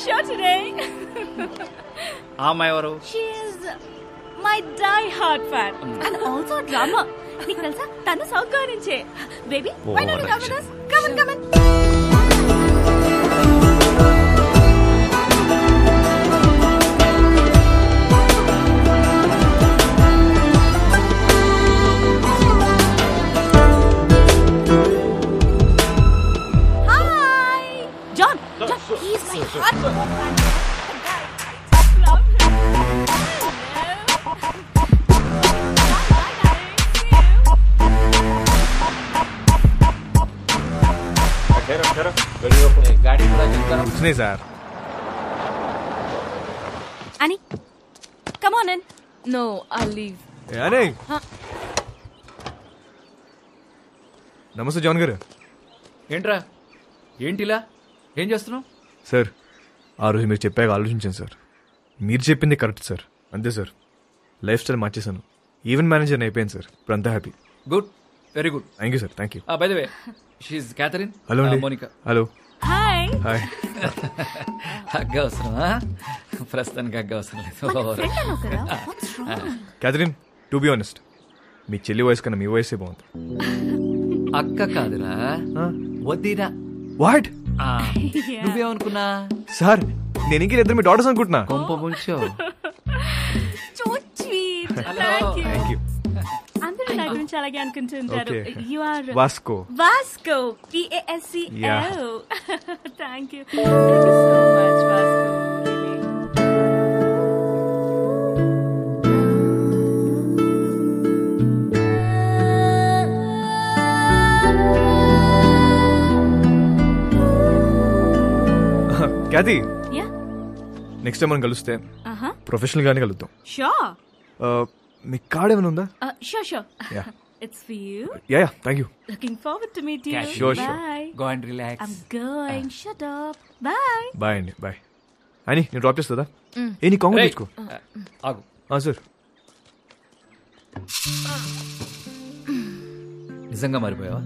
show today. అమ్మాయి ఎవరు? She is my die-hard fan and also a drummer. నీకు తెలుసా తను సౌత్ గోవా నుంచే. Baby, why don't you come with us? Come on. He's my hardcore fan. Love him. गाड़ी कुछ नहीं sir. Annie, come on in. No, I'll leave. Annie. నమస్తే John గారు. ఏంట్రా ఏంటిలా ఏం చేస్తున్నావు? సార్ ఆ రోజు మీరు చెప్పాక ఆలోచించాను సార్. మీరు చెప్పింది కరెక్ట్ సార్. అంతే సార్, లైఫ్ స్టైల్ మార్చేశాను. ఈవెంట్ మేనేజర్ అయిపోయాను సార్. ఇప్పుడు అంతా happy. Good, very good. Thank you sir. Thank you. By the way she is Catherine. Hello అండి. మోనికా. హలో. హాయ్. హాయ్. హగ్గ అవసరమా? ప్రస్తుతానికి హగ్గ అవసరం లేదు. క్యాథరిన్, టు బి ఆనెస్ట్ మీ చెల్లి వయసు కన్నా మీ వయసే బాగుంది. అక్క కాదురా, వద్దిరా. వాట్? నువ్వేమనుకున్నా? సార్ నేను ఇంక ఇద్దరు మీ డాటర్స్ అనుకుంటున్నా. కొంప ముంచో. So sweet. Thank you. అందరూ నా గురించి అలాగే అనుకుంటుంటారు. You are Vasco. Vasco. Vasco. Yeah. Thank you. Thank you so much, Vasco. Cathy, Yeah. Next time మనం కలిస్తే ప్రొఫెషనల్ గానే కలుద్దాం. Sure. మీ కార్డ్ ఏమైనా ఉందా? Sure. Yeah. It's for you. Yeah, thank you. Looking forward to meet you. Sure. Bye. Go and relax. I'm going. Shut up. Bye. Bye అండి. Bye. అని నేను drop చేస్తుందా? ఏ నీ కాంగ్రెస్ తెచ్చుకో. ఆగు. సార్ నిజంగా మారిపోయావా?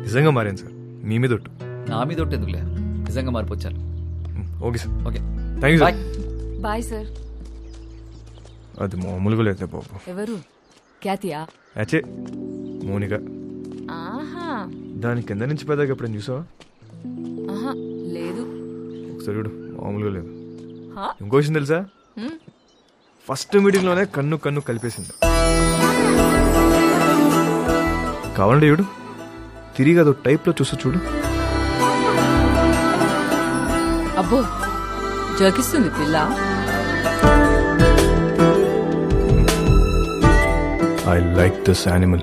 నిజంగా మారాను సార్. మీ మీద ఒట్టు. నా మీద ఒట్టు ఎందుకులే, నిజంగా మారిపోచ్చాను. Okay sir. Okay, thank you sir. Bye sir. అది మామూలుగా లేదు బాబు. ఎవరు? క్యాతియా? అచ్చే మోనిక. ఆహా, దాని కింద నుంచి పెద్దగా ఎప్పుడైనా చూసావా? ఆహా లేదు. ఒకసారి చూడు, మామూలుగా లేదు. ఇంకో విషయం తెలుసా? ఫస్ట్ మీటింగ్ లోనే కన్ను కలిపేసింది. కావాలంటే చూడు, తిరిగి అదో టైప్ లో చూస్తూ చూడు. అబ్బో, జోకిస్తుంది పిల్ల. I like this animal.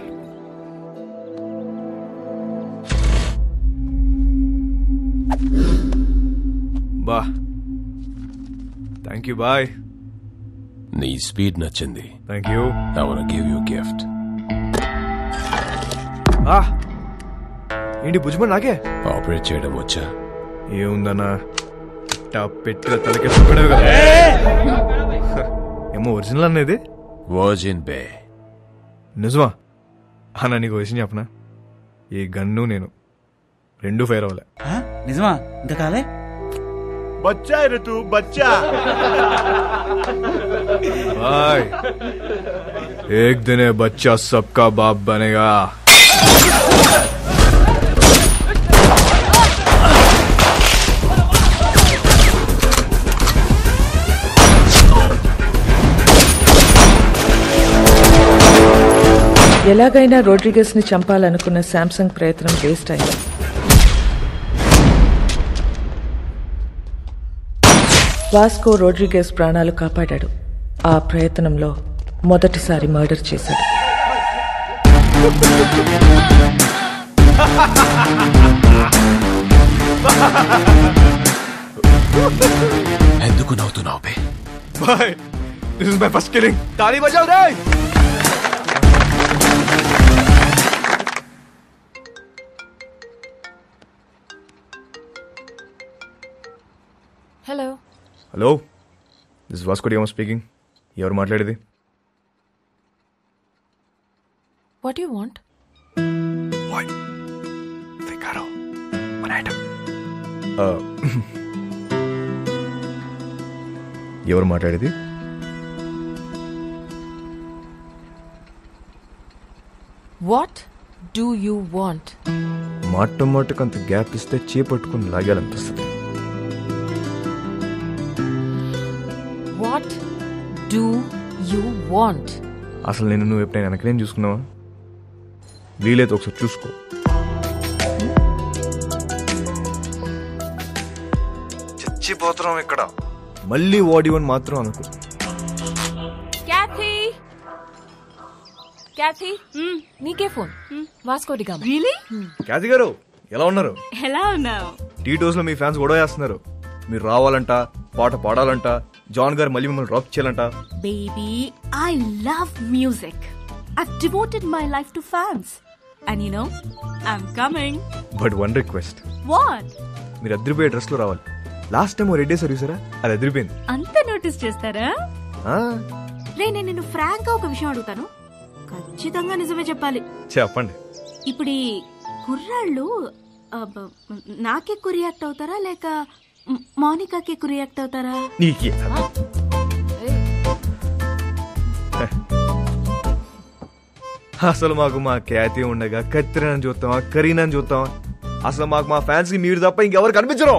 బా, థ్యాంక్ యూ. బాయ్. నీ స్పీడ్ నచ్చింది. Thank you. I wanna give you a gift. ఏంటి బుజ్జిమని నాకే ఆపరేట్ చేయడం వచ్చా? ఏముందన్నా, పెట్టిన తలకే సుక్కడమే కదా. ఏమో ఒరిజినల్ అనేది వర్జిన్ బే. నిజమా అన్న? నీకు విషయం చెప్పనా, ఈ గన్ను నేను రెండు ఫైర్ అవ్వలే. నిజమా? ఇంకా కాలే? బచ్చా ఋతు బచ్చా. भाई एक दिन ये बच्चा सबका बाप बनेगा. ఎలాగైనా రోడ్రిగస్ ని చంపాలనుకున్న శాంసంగ్ ప్రయత్నం వేస్ట్ అయింది. వాస్కో రోడ్రిగస్ ప్రాణాలు కాపాడాడు. ఆ ప్రయత్నంలో మొదటిసారి మర్డర్ చేశాడు. ఎందుకు నవ్వుతున్నావు బే? Bye. This is my first killing. ताली बजाओ रे. Hello. Hello, this Vasco da Gama speaking. ఎవరు మాట్లాడేది? What you want? What? Figaro. One item. ఎవరు మాట్లాడేది? What do you want? మాటకు అంత గ్యాప్ ఇస్తే చేపట్టుకుని లాగాలనిపిస్తుంది. What do you want? అసలు నువ్వు ఎప్పుడైనా వెనకనేం చూసుకున్నావా? వీలైతే ఒకసారి చూసుకో. చచ్చిపోతున్నాం ఇక్కడ. మళ్ళీ వాడివని మాత్రం అనుకో. క్యాథీ, నీకే ఫోన్. వాస్కోడిగా. రియలీ? క్యాథీ గారు ఎలా ఉన్నారు? ఎలా ఉన్నావు? టీటోస్ లో మీ ఫ్యాన్స్ గొడవ చేస్తున్నారు. మీరు రావాలంట, పాట పాడాలంట, జాన్ గారు మళ్ళీ మిమ్మల్ని డ్రాప్ చేయాలంట. Baby, I love music. I've devoted my life to fans. And you know, I'm coming. But one request. What? మీరు అదిరిపోయే డ్రెస్ లో రావాలి. లాస్ట్ టైం రెడ్ డే సర్వీసరా, అది అదిరిపోయింది. అంత నోటీస్ చేస్తారా? నేను నిన్ను ఫ్రాంక్ గా ఒక విషయం అడుగుతాను, ఖచ్చితంగా నిజమే చెప్పాలి. చెప్పండి. ఇప్పుడు ఈ కుర్రాళ్ళు నాకే రియాక్ట్ అవుతారా లేక మౌనికాకి రియాక్ట్ అవుతారా? నీకే. అసలు మాకు మా ఖ్యాతి ఉండగా కత్తిరని చూస్తామా, కరీనాని చూస్తామా? అసలు మాకు మా ఫ్యాన్స్ కి మీరు తప్ప ఇంకెవరు కనిపించరు.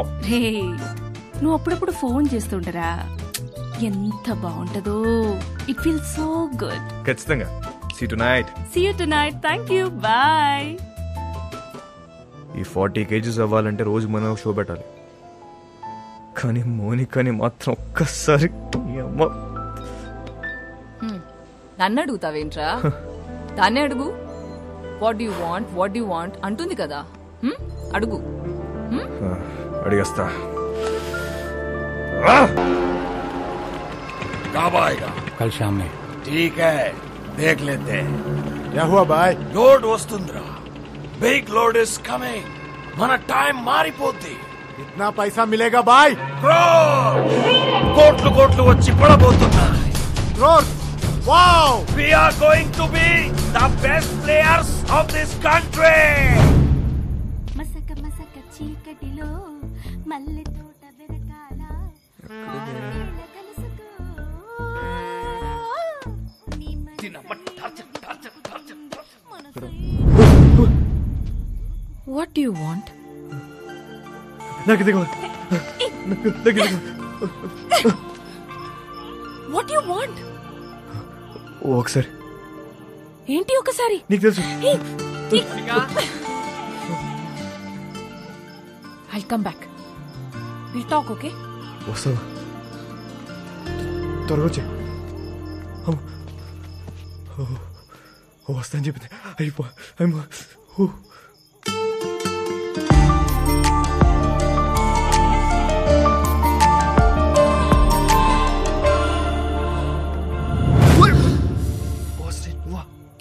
నువ్వు అప్పుడప్పుడు ఫోన్ చేస్తుండరా, ఎంత బాగుంటదో. It feel so good. ఖచ్చితంగా. See you tonight. Thank you. Bye. ఈ 40 kgs అవ్వాలంటే రోజు మనం షో పెట్టాలి. కానీ మోనికాని మాత్రం ఒక్కసారి నన్ను అడుగుతావేంట్రా? దాన్నే అడుగు. వాట్ యు వాంట్ అంటుంది కదా, అడుగు. అడిగేస్తా. కల్ శామ్ మే. ठीक है, देख लेते हैं. क्या हुआ भाई? लोड वस्तुंद्रा, बिग लोड इज कमिंग. మన టైం మారిపోద్ది. कितना पैसा मिलेगा भाई? కోట్లు కోట్లు వచ్చి పడబోతున్నాయి. Crore. Wow, We are going to be the best players of this country. మసక మసక చీకటిలో మల్లె తోట వెరకాల వాట్ డూ యూ వాంట్? నాకు దిగు. What you want? ఒకసారి. ఏంటి ఒకసారి? నీకు తెలుసు. I'll come back. We'll talk, okay? వస్తావా? త్వరగా వచ్చే. వస్తా అని చెప్పింది. అయిపో.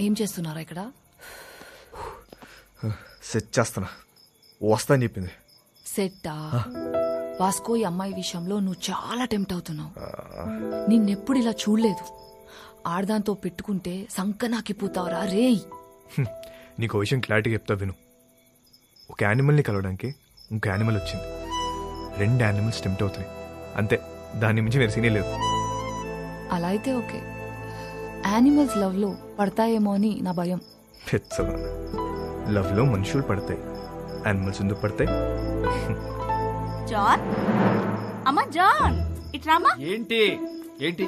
ఏం చేస్తున్నారా ఇక్కడ? సెట్ చేస్తానా. వస్తా అని చెప్పింది. సెట్టా? వాస్కో ఈ అమ్మాయి విషయంలో నువ్వు చాలా టెంప్ట్ అవుతున్నావు. నిన్నెప్పుడు ఇలా చూడలేదు. ఆడదాంతో పెట్టుకుంటే సంకనాకిపోతావురా రేయ్. నీకు విషయం క్లారిటీగా చెప్తా విను. ఒక యానిమల్ని కలవడానికి ఇంకో యానిమల్ వచ్చింది. 2 యానిమల్స్ టెంప్ట్ అవుతున్నాయి అంతే. దాని మించి వేరే సీనే లేదు. అలా అయితే ఓకే. యానిమల్స్ లవ్ లో పడతాయేమో అని నా భయం. లవ్ లో మనుషులు పడతాయి, యానిమల్స్ ఎందుకు పడతాయి? జాన్, అమ్మా జాన్, ఇట్రామా. ఏంటి ఏంటి?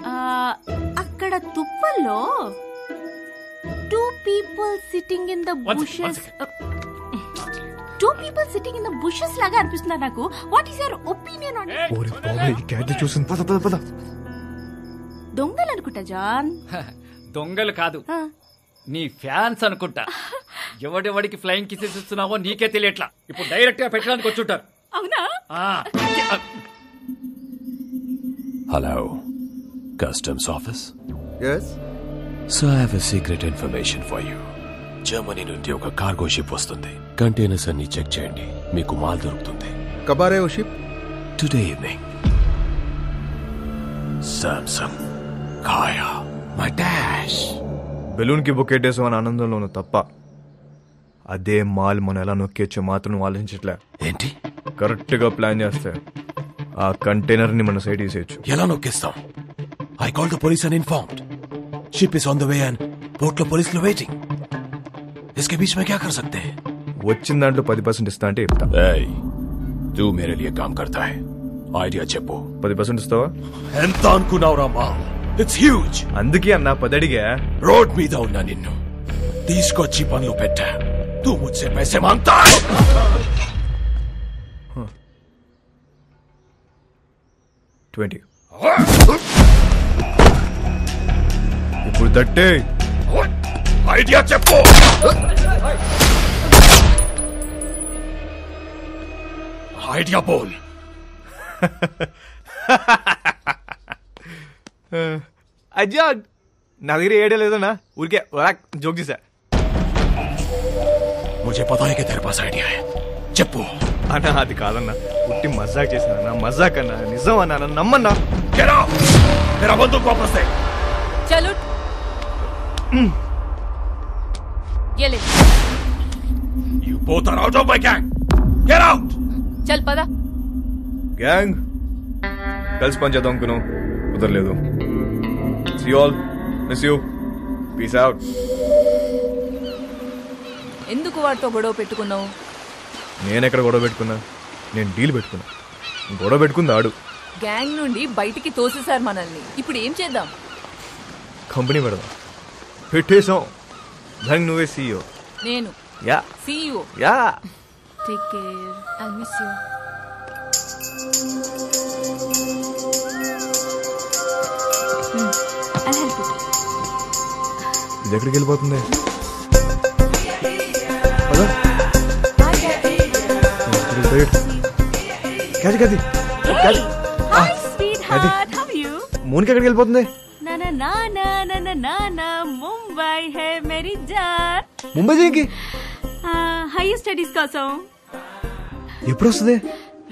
అక్కడ తుప్పల్లో 2 people sitting in the bushes. 2 people sitting in the bushes లాగా అనిపిస్తున్నారు నాకు. What is your opinion on it? ఓరే బాబా, ఈ క్యాట్ చూసింది. పద. దొంగలు అనుకుంటా జాన్. దొంగలు కాదు, నీ ఫ్యాన్స్ అనుకుంటా. ఎవడెవడికి ఫ్లయింగ్ కిసెస్ ఇస్తున్నావో నీకే తెలియట్లా. ఇప్పుడు డైరెక్ట్ గా పెట్టడానికి వచ్చుంటారు. అవునా? Hello, customs office. Yes. So I have a secret information for you. Germany నుండి ఒక కార్గో షిప్ వస్తుంది. కంటైనర్స్ అన్ని చెక్ చేయండి, మీకు మాల్ దొరుకుతుంది. कब आ रहे हो ship? Today evening. Samsung, Kaya, my dash. Balloon కి బొక్కేటేసాం అని ఆనందంలో ఉన్న తప్ప అదే మాల్ మనం ఎలా నొక్కేచ్చో మాత్రం నువ్వు ఆలోచించట్లే. ఏంటి? కరెక్ట్ గా ప్లాన్ చేస్తే ఆ కంటైనర్ ని మన సైడ్ తీసేయచ్చు. ఎలా నొక్కేస్తాం? I called the police and informed. Ship is on the way and port lo police lo waiting. इसके बीच में क्या कर सकते हैं? వచ్చిన దాంట్లో 10% ఇస్తా అంటే చెప్తా. Hey, तू मेरे लिए काम करता है. ఐడియా చెప్పు. 10% ఇస్తావా? ఎంత అనుకున్నావురా మా? It's huge. అందుకే అన్నా 10 అడిగా. రోడ్ మీద ఉన్నా నిన్ను తీసుకొచ్చి పనులు పెట్టా. तू मुझसे पैसे मांगता है. $20. ఇప్పుడు తట్టే. ఐడియా చెప్పు. ఐడియా బోల్. అజ్జా నా దగ్గర ఏడే లేదన్నా, ఊరికే జోక్ చేశా. मुझे पता है कि तेरे पास आइडिया है. చెప్పు. అన్నా అది కాదన్నా, పుట్టి మజాక్ చేసినా. మజాక్ అన్నా, నిజం అన్నా, నమ్మన్నా. Get out! तेरा बंदूक वापस दे. चलो ये ले. You both are out of my gang. Get out! चल पदा. గ్యాంగ్ కలిసి పని చేద్దాం అనుకున్నాం, కుదరలేదు. See you all. Miss you. Peace out. ఎందుకు వాడితో గొడవ పెట్టుకున్నావు? నేనెక్కడ గొడవ పెట్టుకున్నా? నేను డీల్ పెట్టుకున్నా. గొడవ పెట్టుకుంది ఆడు. గ్యాంగ్ నుండి బయటికి తోసేశారు మనల్ని. ఇప్పుడు ఏం చేద్దాం? కంపెనీ పెడదాం. పెట్టేసాం. దానికి నువ్వే CEO. నేను yeah CEO. Yeah. Take care. I'll miss you. I'll help you. ఇది ఎక్కడికి వెళ్ళిపోతుంది? Hi, sweetheart. How are you? మూనికి ఎక్కడికి వెళ్ళిపోతుంది? ना ना ना ना ना ना ना ना मुंबई है मेरी जान. ముంబై దేనికి? హైయర్ స్టడీస్ కోసం. ఎప్పుడు వస్తుంది?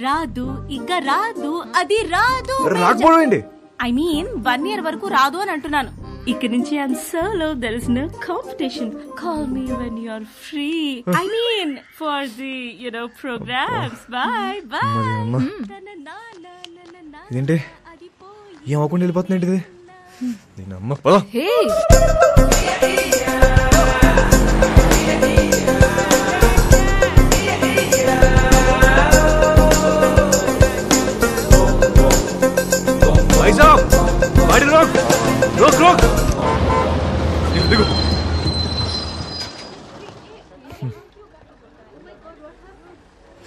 రాదు, ఇక రాదు, అది రాదు. రాకపోవడం ఏంటి? ఐ మీన్ 1 year వరకు రాదు అని అంటున్నాను. ఇక్కడ నుంచి I'm solo, there is no competition. Call me when you are free. I mean for the programmes. Bye bye. ఇదేంటి ఏం అవ్వకుండా వెళ్ళిపోతుంది ఏంటిది? నేను అమ్మ పద. హే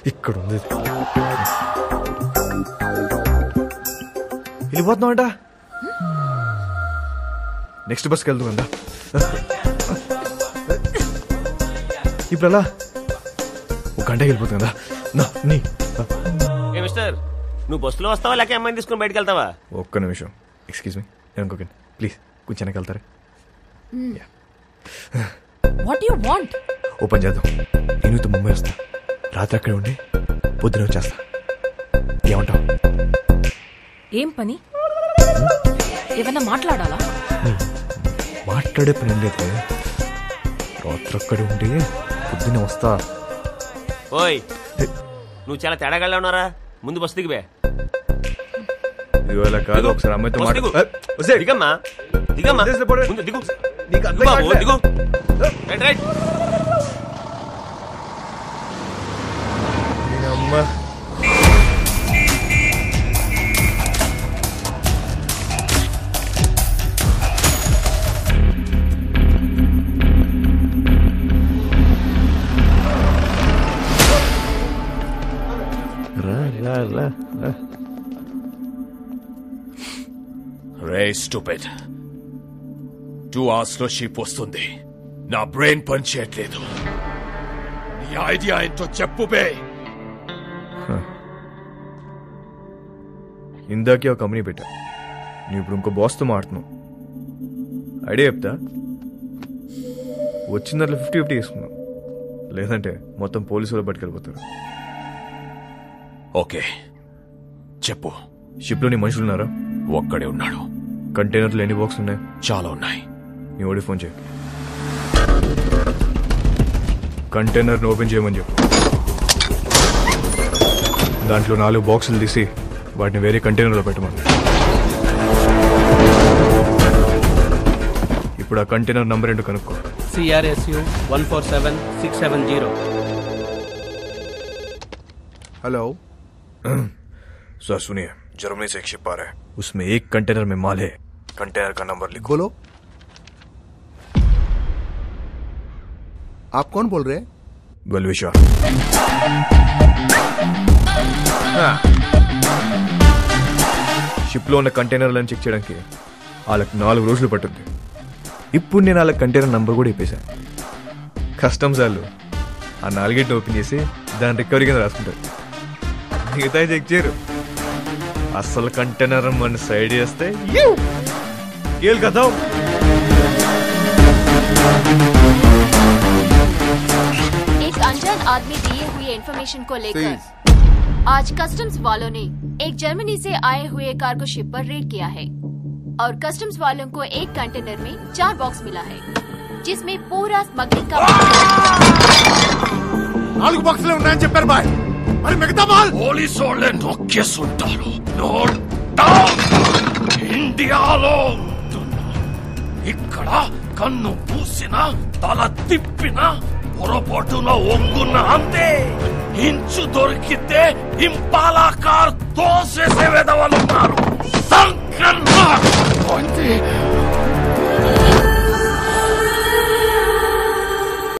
ఇక్కడ ఉంది. వెళ్ళిపోతున్నామంట. నెక్స్ట్ బస్కి వెళ్తుందా? ఇప్పుడు అలా 1 గంటకి వెళ్ళిపోతుంది కదా. మిస్టర్, నువ్వు బస్సులో వస్తావా లేక అమ్మాయిని తీసుకుని బయటకు వెళ్తావా? ఒక్క నిమిషం. ఎక్స్క్యూజ్ మీ, ఇంకొక ప్లీజ్ కొంచెం వెనక్కి వెళ్తారా? What you want? ఓపెన్ చేద్దాం. నేను ముంబై వస్తా, రాత్రి అక్కడే ఉండి పొద్దున వచ్చేస్తా. ఏమంటావు? ఏం పని? ఏమన్నా మాట్లాడాలా? మాట్లాడే పని లేదు. రాత్రి అక్కడే ఉండి పొద్దున వస్తా. ఓయ్, నువ్వు చాలా తేడాగా ఉన్నారా? ముందు బస్సు దిగిపోయా. ఇవాళ కాదు, ఒకసారి అమ్మాయితో దిగమ్మా. దిగమ్మా, ముందు దిగు. బాబు దిగు. Right right. అమ్మా రే స్టూపిడ్, 2 hours లో షిప్ వస్తుంది. నా బ్రెయిన్ పని చేయట్లేదు. నీ ఐడియా ఏంటో చెప్పు బే. ఇందాకే ఒక కంపెనీ పెట్టా, నువ్వు ఇప్పుడు ఇంకో బాస్తో మాడుతున్నావు. ఐడియా చెప్తా. వచ్చిన దాంట్లో 50-50 తీసుకున్నావు, లేదంటే మొత్తం పోలీసులు పట్టుకెళ్ళిపోతారు. ఓకే చెప్పు. షిప్లో నీ మనుషులు ఉన్నారా? ఒక్కడే ఉన్నాడు. కంటైనర్లు ఎన్ని బాక్స్ ఉన్నాయి? చాలా ఉన్నాయి. నీ ఓడి ఫోన్ చేయి, కంటైనర్ని ఓపెన్ చేయమని చెప్పు. దాంట్లో 4 బాక్సులు తీసి వాటిని వేరే కంటైనర్లో పెట్టమని. ఇప్పుడు ఆ కంటైనర్ నంబర్ ఏంటో కనుక్కో. CRSU 147670. हेलो सर सुनिए, जर्मनी से एक शिप आ रहा है, उसमें एक कंटेनर में माल है. कंटेनर का नंबर लिखो. बोलो. आप कौन बोल रहे हैं? बलविशा. షిప్ లో ఉన్న కంటైనర్లను చెక్ చేయడానికి వాళ్ళకి 4 రోజులు పట్టుద్ది. ఇప్పుడు నేను వాళ్ళ కంటైనర్ నంబర్ కూడా ఇప్పేశాను. కస్టమ్స్ వాళ్ళు ఆ 4 ఓపెన్ చేసి దాని రికవరీ కింద రాసుకుంటారు. మిగతా చెక్ చేయరు. అసలు కంటైనర్ మన సైడ్ చేస్తే కదా. एक अनजान आदमी दिए हुए इन्फॉर्मेशन को लेकर आज कस्टम्स वालों ने एक जर्मनी से आए हुए कार्गो शिप पर रेड किया है और कस्टम्स वालों को एक कंटेनर में 4 बॉक्स मिला है जिसमें पूरा स्मगलिंग का 4 బాక్సులు ఉన్నాయని చెప్పారు బాయ్. మరి మిగతా మాల్ పోలీసు వాళ్ళే నొక్కేసుంటారు. Note down. ఇండియాలో ఉంటున్నా. ఇక్కడ కన్ను పూసినా తల తిప్పినా పొరపాటున ఒంగున్న అంతే. ఇంచు దొరికితే ఇంపాలా కార్ తోసేసే వెదవలున్నారు. సంకన్నా